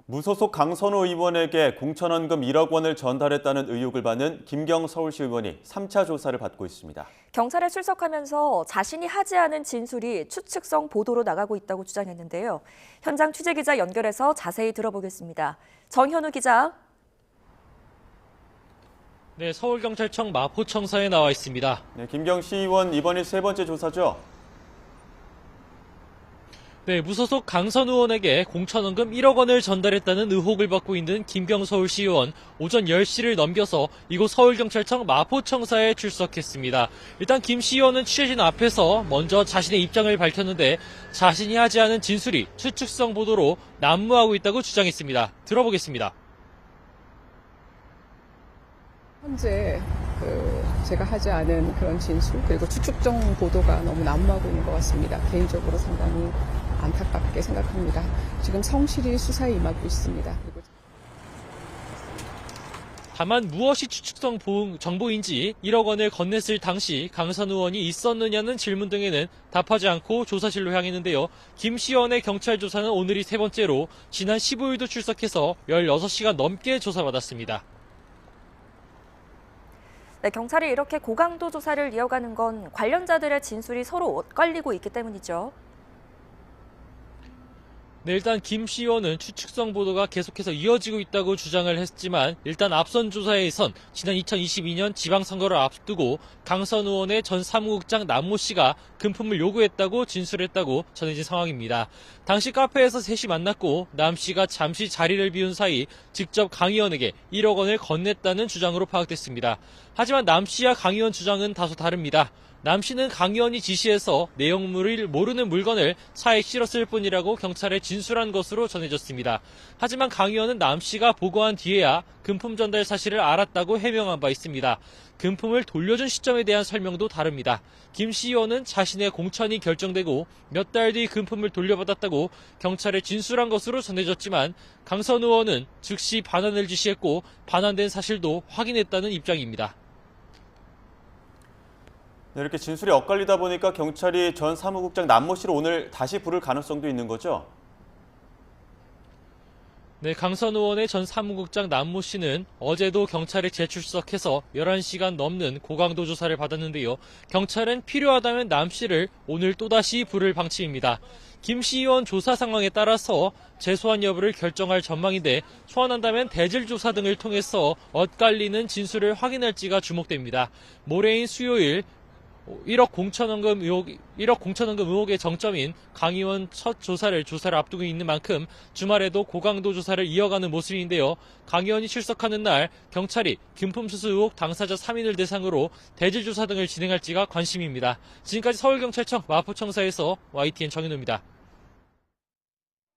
무소속 강선우 의원에게 공천원금 1억 원을 전달했다는 의혹을 받는 김경 서울시 의원이 3차 조사를 받고 있습니다. 경찰에 출석하면서 자신이 하지 않은 진술이 추측성 보도로 나가고 있다고 주장했는데요. 현장 취재기자 연결해서 자세히 들어보겠습니다. 정현우 기자. 네, 서울경찰청 마포청사에 나와 있습니다. 네, 김경 시의원 이번이 세 번째 조사죠? 네, 무소속 강선우 의원에게 공천원금 1억 원을 전달했다는 의혹을 받고 있는 김경 서울시의원 오전 10시를 넘겨서 이곳 서울경찰청 마포청사에 출석했습니다. 일단 김 시의원은 취재진 앞에서 먼저 자신의 입장을 밝혔는데 자신이 하지 않은 진술이 추측성 보도로 난무하고 있다고 주장했습니다. 들어보겠습니다. 현재 제가 하지 않은 그런 진술 그리고 추측성 보도가 너무 난무하고 있는 것 같습니다. 개인적으로 상당히 안타깝게 생각합니다. 지금 성실히 수사에 임하고 있습니다. 다만 무엇이 추측성 정보인지 1억 원을 건넸을 당시 강선우 의원이 있었느냐는 질문 등에는 답하지 않고 조사실로 향했는데요. 김 시의원의 경찰 조사는 오늘이 세 번째로 지난 15일도 출석해서 16시간 넘게 조사받았습니다. 네, 경찰이 이렇게 고강도 조사를 이어가는 건 관련자들의 진술이 서로 엇갈리고 있기 때문이죠. 네, 일단 김 시의원은 추측성 보도가 계속해서 이어지고 있다고 주장을 했지만 일단 앞선 조사에선 지난 2022년 지방선거를 앞두고 강선우 의원의 전 사무국장 남모 씨가 금품을 요구했다고 진술했다고 전해진 상황입니다. 당시 카페에서 셋이 만났고 남 씨가 잠시 자리를 비운 사이 직접 강 의원에게 1억 원을 건넸다는 주장으로 파악됐습니다. 하지만 남 씨와 강 의원 주장은 다소 다릅니다. 남 씨는 강 의원이 지시해서 내용물을 모르는 물건을 차에 실었을 뿐이라고 경찰에 진술한 것으로 전해졌습니다. 하지만 강 의원은 남 씨가 보고한 뒤에야 금품 전달 사실을 알았다고 해명한 바 있습니다. 금품을 돌려준 시점에 대한 설명도 다릅니다. 김 씨 의원은 자신의 공천이 결정되고 몇 달 뒤 금품을 돌려받았다고 경찰에 진술한 것으로 전해졌지만 강선우 의원은 즉시 반환을 지시했고 반환된 사실도 확인했다는 입장입니다. 네, 이렇게 진술이 엇갈리다 보니까 경찰이 전 사무국장 남모 씨를 오늘 다시 부를 가능성도 있는 거죠? 네, 강선우 의원의 전 사무국장 남모 씨는 어제도 경찰에 재출석해서 11시간 넘는 고강도 조사를 받았는데요. 경찰은 필요하다면 남 씨를 오늘 또다시 부를 방침입니다. 김 씨 의원 조사 상황에 따라서 재소환 여부를 결정할 전망인데 소환한다면 대질 조사 등을 통해서 엇갈리는 진술을 확인할지가 주목됩니다. 모레인 수요일 1억 공천원금 의혹의 정점인 강 의원 첫 조사를 앞두고 있는 만큼 주말에도 고강도 조사를 이어가는 모습인데요. 강 의원이 출석하는 날 경찰이 금품 수수 의혹 당사자 3인을 대상으로 대질 조사 등을 진행할지가 관심입니다. 지금까지 서울경찰청 마포청사에서 YTN 정현우입니다.